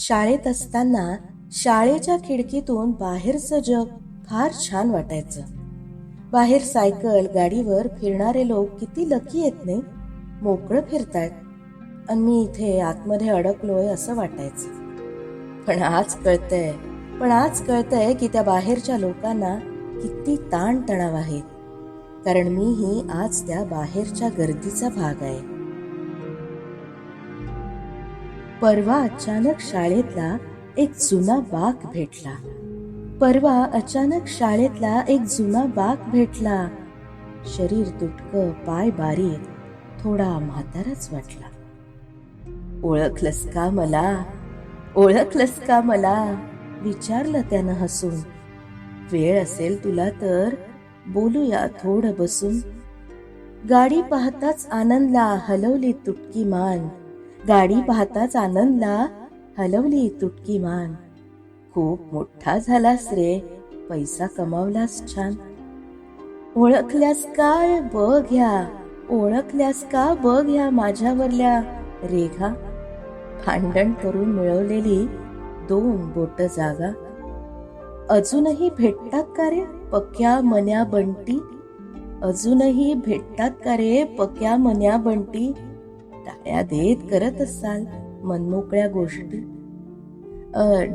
शाळेत असताना शाळेच्या खिडकीतून बाहेरचं जग फार छान वाटायचं. बाहेर सायकल गाडीवर फिरणारे लोक किती लकी आहेत नाही, मोकळं फिरतायत आणि मी इथे आतमध्ये अडकलोय असं वाटायचं. पण आज कळतंय की त्या बाहेरच्या लोकांना किती ताण तणाव आहे, कारण मीही आज त्या बाहेरच्या गर्दीचा भाग आहे. परवा अचानक शाळेतला एक जुना बाक भेटला. शरीर तुटकं, पाय बारीक, थोडा म्हाताराच वाटला. ओळखलंस का मला विचारलं त्यानं हसून. वेळ असेल तुला तर बोलूया थोडं बसून. गाडी पाहताच आनंदला हलवली तुटकी मान. खूप मोठा झालास रे, पैसा कमावलास छान. ओळखल्यास का बघ ह्या माझ्यावरल्या रेघा. भांडण करून मिळवलेली 2 बोट जागा. अजूनही भेटतात का रे पक्या मन्या बंटी. टाळ्या देत करत असाल मनमोकळ्या गोष्टी.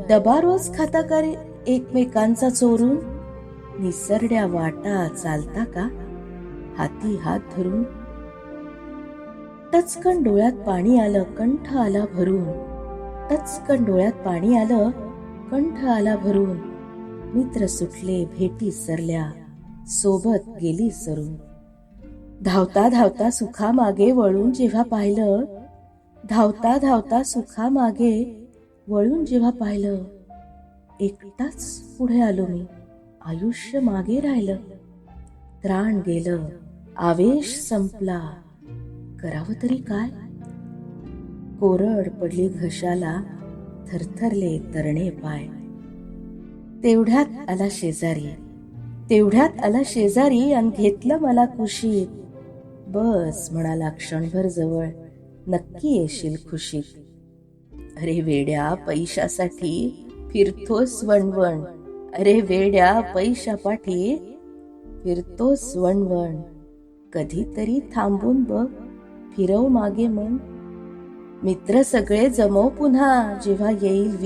डबा रोज खाता का रे एकमेकांचा चोरून. निसरड्या वाटा चालता का हाती हात धरून. टचकन डोळ्यात पाणी आलं, कंठ आला भरून. मित्र सुटले, भेटी सरल्या, सोबत गेली सरून. धावता सुखामागे वळून जेव्हा पाहिलं, एकटाच पुढे आलो मी, आयुष्य मागे राहिलं. त्राण गेलं, आवेश संपला, करावं तरी काय. कोरड पडली घशाला, थरथरले तरणे पाय. तेवढ्यात आला शेजारी आणि घेतलं मला कुशीत. बस म्हणाला क्षणभर जवळ, नक्की येशील खुशीत. अरे वेड्या पैशासाठी फिरतोस वणवण. कधीतरी थांबून बघ, फिरव मागे मन. मित्र सगळे जमव पुन्हा जेव्हा येईल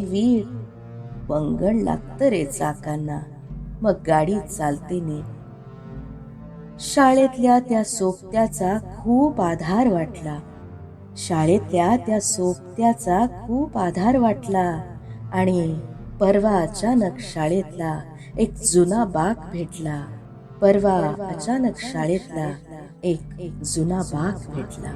वीट. वंगण लागतं रे चाकांना, मग गाडी चालते नीट. शाळेतल्या त्या सोबत्याचा खूप आधार वाटला. आणि परवा अचानक शाळेतला एक जुना बाक भेटला.